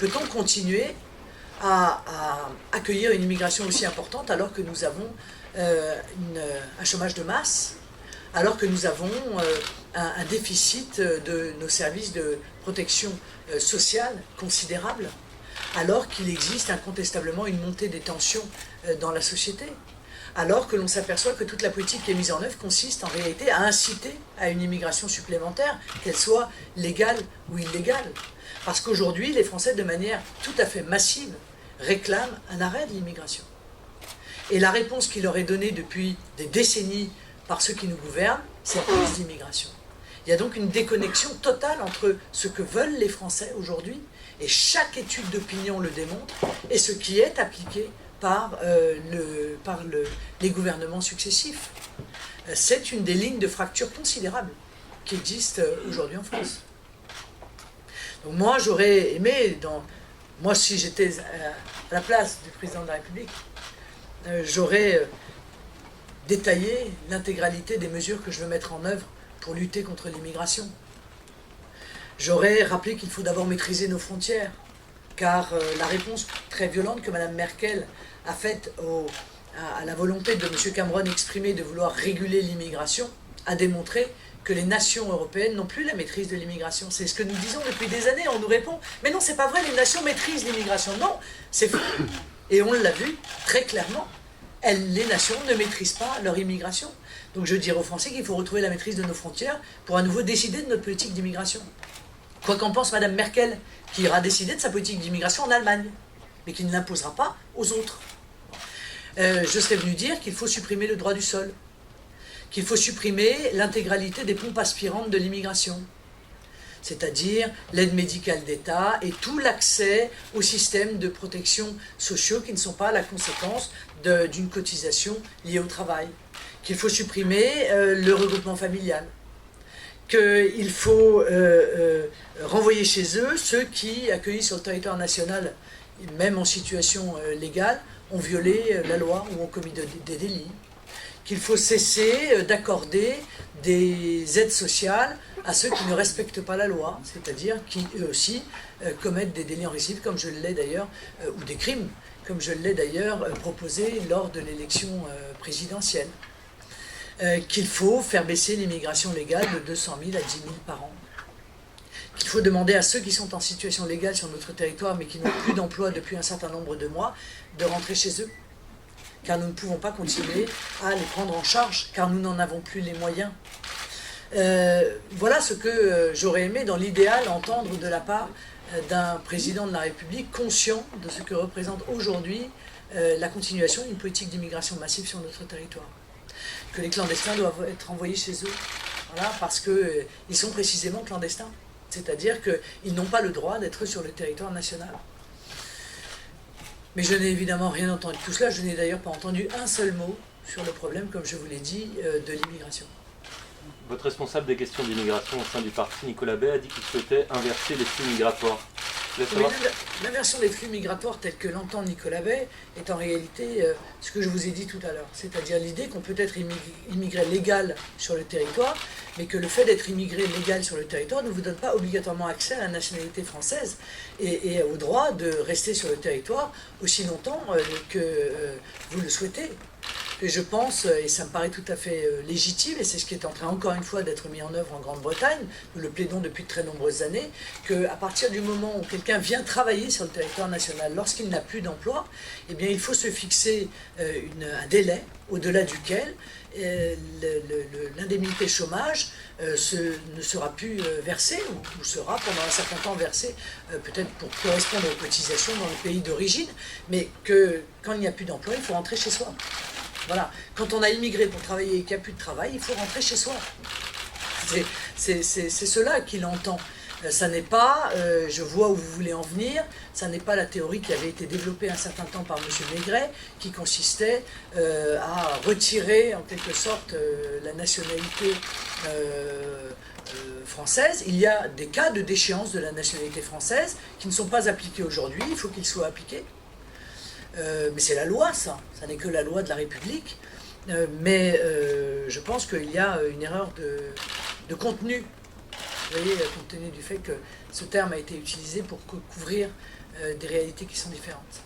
peut-on continuer à accueillir une immigration aussi importante alors que nous avons un chômage de masse, alors que nous avons un déficit de nos services de protection sociale considérable, alors qu'il existe incontestablement une montée des tensions dans la société, alors que l'on s'aperçoit que toute la politique qui est mise en œuvre consiste en réalité à inciter à une immigration supplémentaire, qu'elle soit légale ou illégale. Parce qu'aujourd'hui, les Français, de manière tout à fait massive, réclament un arrêt de l'immigration. Et la réponse qui leur est donnée depuis des décennies par ceux qui nous gouvernent, c'est plus d'immigration. Il y a donc une déconnexion totale entre ce que veulent les Français aujourd'hui, et chaque étude d'opinion le démontre, et ce qui est appliqué par les gouvernements successifs. C'est une des lignes de fracture considérables qui existent aujourd'hui en France. Donc moi, j'aurais aimé, moi si j'étais à la place du président de la République, j'aurais détaillé l'intégralité des mesures que je veux mettre en œuvre pour lutter contre l'immigration. J'aurais rappelé qu'il faut d'abord maîtriser nos frontières, car la réponse très violente que Mme Merkel a faite à la volonté de M. Cameron exprimée de vouloir réguler l'immigration a démontré que les nations européennes n'ont plus la maîtrise de l'immigration. C'est ce que nous disons depuis des années. On nous répond « Mais non, c'est pas vrai, les nations maîtrisent l'immigration. » Non, c'est faux. Et on l'a vu très clairement. Les nations ne maîtrisent pas leur immigration. Donc je dirais aux Français qu'il faut retrouver la maîtrise de nos frontières pour à nouveau décider de notre politique d'immigration. Quoi qu'en pense Mme Merkel, qui ira décider de sa politique d'immigration en Allemagne, mais qui ne l'imposera pas aux autres. Je serais venu dire qu'il faut supprimer le droit du sol, qu'il faut supprimer l'intégralité des pompes aspirantes de l'immigration, c'est-à-dire l'aide médicale d'État et tout l'accès aux systèmes de protection sociaux qui ne sont pas la conséquence d'une cotisation liée au travail, qu'il faut supprimer le regroupement familial, qu'il faut renvoyer chez eux ceux qui, accueillis sur le territoire national, même en situation légale, ont violé la loi ou ont commis des délits, qu'il faut cesser d'accorder des aides sociales à ceux qui ne respectent pas la loi, c'est-à-dire qui, eux aussi, commettent des délits en récidive, comme je l'ai d'ailleurs, ou des crimes, comme je l'ai d'ailleurs proposé lors de l'élection présidentielle. Qu'il faut faire baisser l'immigration légale de 200 000 à 10 000 par an. Qu'il faut demander à ceux qui sont en situation légale sur notre territoire, mais qui n'ont plus d'emploi depuis un certain nombre de mois, de rentrer chez eux. Car nous ne pouvons pas continuer à les prendre en charge, car nous n'en avons plus les moyens. Voilà ce que j'aurais aimé, dans l'idéal, entendre de la part d'un président de la République conscient de ce que représente aujourd'hui la continuation d'une politique d'immigration massive sur notre territoire. Que les clandestins doivent être renvoyés chez eux, voilà, parce qu'ils sont précisément clandestins. C'est-à-dire qu'ils n'ont pas le droit d'être sur le territoire national. Mais je n'ai évidemment rien entendu de tout cela. Je n'ai d'ailleurs pas entendu un seul mot sur le problème, comme je vous l'ai dit, de l'immigration. Votre responsable des questions d'immigration au sein du parti, Nicolas Bay, a dit qu'il souhaitait inverser les flux migratoires. L'inversion des flux migratoires telle que l'entend Nicolas Bay est en réalité ce que je vous ai dit tout à l'heure, c'est-à-dire l'idée qu'on peut être immigré légal sur le territoire, mais que le fait d'être immigré légal sur le territoire ne vous donne pas obligatoirement accès à la nationalité française et au droit de rester sur le territoire aussi longtemps que vous le souhaitez. Et je pense, et ça me paraît tout à fait légitime, et c'est ce qui est en train encore une fois d'être mis en œuvre en Grande-Bretagne, nous le plaidons depuis de très nombreuses années, qu'à partir du moment où quelqu'un vient travailler sur le territoire national, lorsqu'il n'a plus d'emploi, eh bien il faut se fixer un délai au-delà duquel l'indemnité chômage ne sera plus versée, ou sera pendant un certain temps versée, peut-être pour correspondre aux cotisations dans le pays d'origine, mais que quand il n'y a plus d'emploi, il faut rentrer chez soi. Voilà, quand on a immigré pour travailler et qu'il n'y a plus de travail, il faut rentrer chez soi. C'est cela qu'il entend. Ça n'est pas, je vois où vous voulez en venir, ça n'est pas la théorie qui avait été développée un certain temps par M. Maigret, qui consistait à retirer en quelque sorte la nationalité française. Il y a des cas de déchéance de la nationalité française qui ne sont pas appliqués aujourd'hui, il faut qu'ils soient appliqués. Mais c'est la loi, ça n'est que la loi de la République, mais je pense qu'il y a une erreur de contenu intégré compte tenu du fait que ce terme a été utilisé pour couvrir des réalités qui sont différentes.